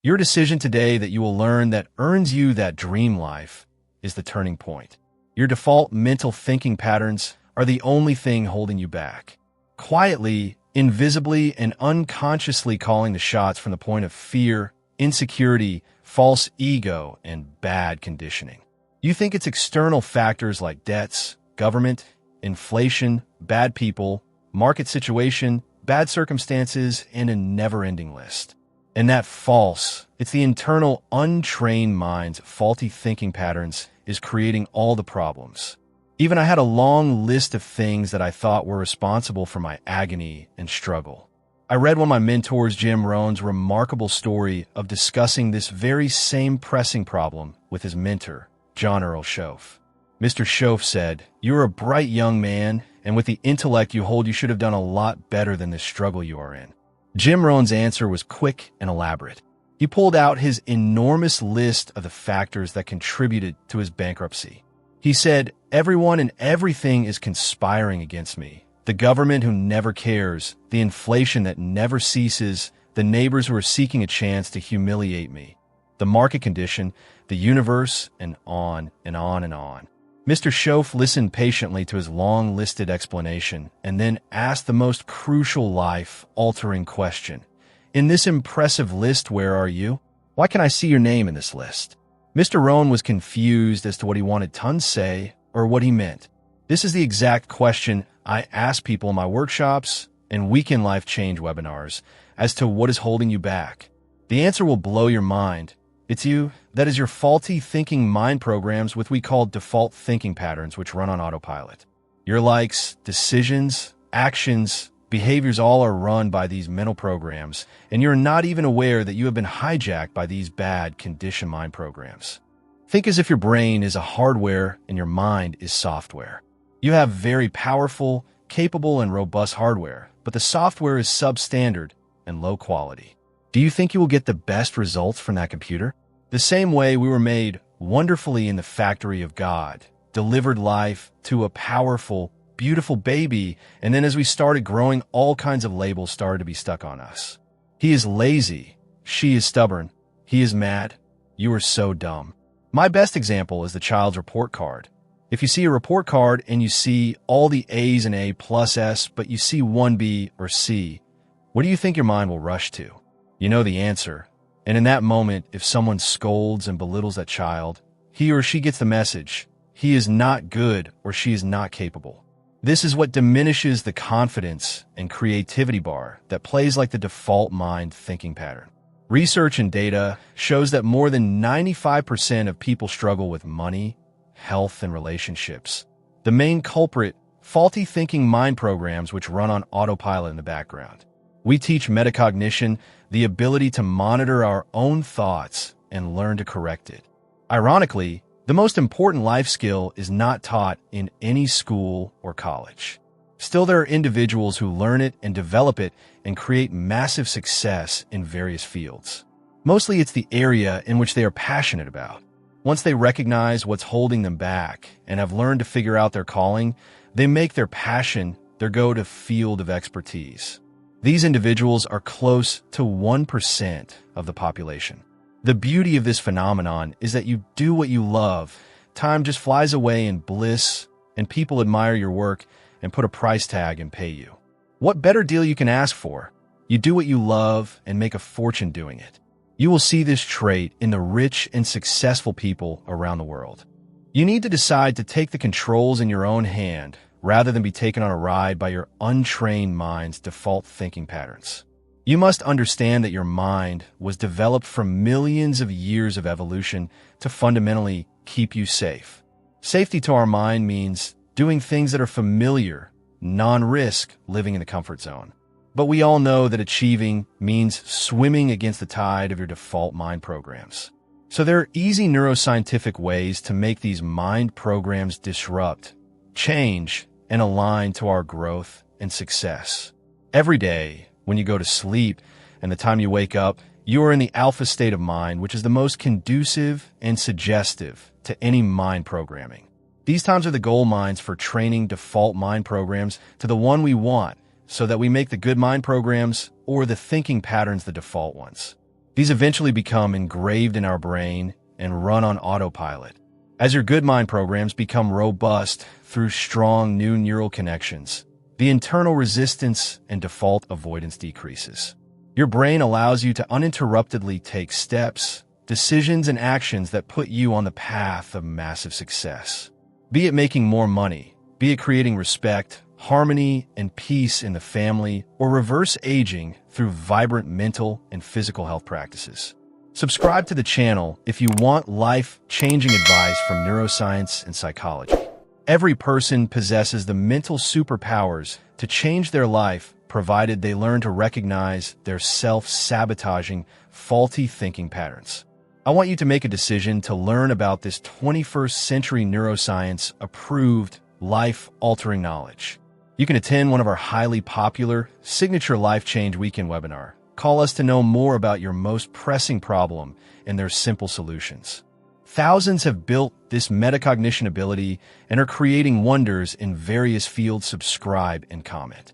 Your decision today that you will learn that earns you that dream life is the turning point. Your default mental thinking patterns are the only thing holding you back. Quietly, invisibly, and unconsciously calling the shots from the point of fear, insecurity, false ego, and bad conditioning. You think it's external factors like debts, government, inflation, bad people, market situation, bad circumstances, and a never-ending list. And that false, it's the internal, untrained mind's faulty thinking patterns is creating all the problems. Even I had a long list of things that I thought were responsible for my agony and struggle. I read one of my mentors, Jim Rohn's remarkable story of discussing this very same pressing problem with his mentor, John Earl Shoaff. Mr. Shoaff said, "You're a bright young man, and with the intellect you hold, you should have done a lot better than this struggle you are in." Jim Rohn's answer was quick and elaborate. He pulled out his enormous list of the factors that contributed to his bankruptcy. He said, "Everyone and everything is conspiring against me. The government who never cares, the inflation that never ceases, the neighbors who are seeking a chance to humiliate me, the market condition, the universe, and on and on and on." Mr. Shoaff listened patiently to his long-listed explanation and then asked the most crucial life-altering question. "In this impressive list, where are you? Why can I see your name in this list?" Mr. Rohn was confused as to what he wanted to say or what he meant. This is the exact question I ask people in my workshops and Weekend Life Change webinars as to what is holding you back. The answer will blow your mind. It's you. That is your faulty thinking mind programs, which we call default thinking patterns, which run on autopilot. Your likes, decisions, actions, behaviors all are run by these mental programs, and you're not even aware that you have been hijacked by these bad conditioned mind programs. Think as if your brain is a hardware and your mind is software. You have very powerful, capable, and robust hardware, but the software is substandard and low quality. Do you think you will get the best results from that computer? The same way we were made wonderfully in the factory of God, delivered life to a powerful, beautiful baby, and then as we started growing, all kinds of labels started to be stuck on us. He is lazy. She is stubborn. He is mad. You are so dumb. My best example is the child's report card. If you see a report card and you see all the A's and A plus S, but you see one B or C, what do you think your mind will rush to? You know the answer. And in that moment, if someone scolds and belittles that child, he or she gets the message. He is not good or she is not capable. This is what diminishes the confidence and creativity bar that plays like the default mind thinking pattern. Research and data shows that more than 95% of people struggle with money, health, and relationships. The main culprit, faulty thinking mind programs which run on autopilot in the background. We teach metacognition, the ability to monitor our own thoughts and learn to correct it. Ironically, the most important life skill is not taught in any school or college. Still, there are individuals who learn it and develop it and create massive success in various fields. Mostly it's the area in which they are passionate about. Once they recognize what's holding them back and have learned to figure out their calling, they make their passion their go-to field of expertise. These individuals are close to 1% of the population. The beauty of this phenomenon is that you do what you love. Time just flies away in bliss, and people admire your work and put a price tag and pay you. What better deal you can ask for? You do what you love and make a fortune doing it. You will see this trait in the rich and successful people around the world. You need to decide to take the controls in your own hand rather than be taken on a ride by your untrained mind's default thinking patterns. You must understand that your mind was developed from millions of years of evolution to fundamentally keep you safe. Safety to our mind means doing things that are familiar, non-risk, living in the comfort zone. But we all know that achieving means swimming against the tide of your default mind programs. So there are easy neuroscientific ways to make these mind programs disrupt, change, and align to our growth and success. Every day, when you go to sleep and the time you wake up, you are in the alpha state of mind, which is the most conducive and suggestive to any mind programming. These times are the gold mines for training default mind programs to the one we want, so that we make the good mind programs or the thinking patterns the default ones. These eventually become engraved in our brain and run on autopilot. As your good mind programs become robust through strong new neural connections, the internal resistance and default avoidance decreases. Your brain allows you to uninterruptedly take steps, decisions, and actions that put you on the path of massive success. Be it making more money, be it creating respect, harmony, and peace in the family, or reverse aging through vibrant mental and physical health practices. Subscribe to the channel if you want life-changing advice from neuroscience and psychology. Every person possesses the mental superpowers to change their life, provided they learn to recognize their self-sabotaging, faulty thinking patterns. I want you to make a decision to learn about this 21st century neuroscience-approved, life-altering knowledge. You can attend one of our highly popular Signature Life Change Weekend webinar. Call us to know more about your most pressing problem and their simple solutions. Thousands have built this metacognition ability and are creating wonders in various fields. Subscribe and comment.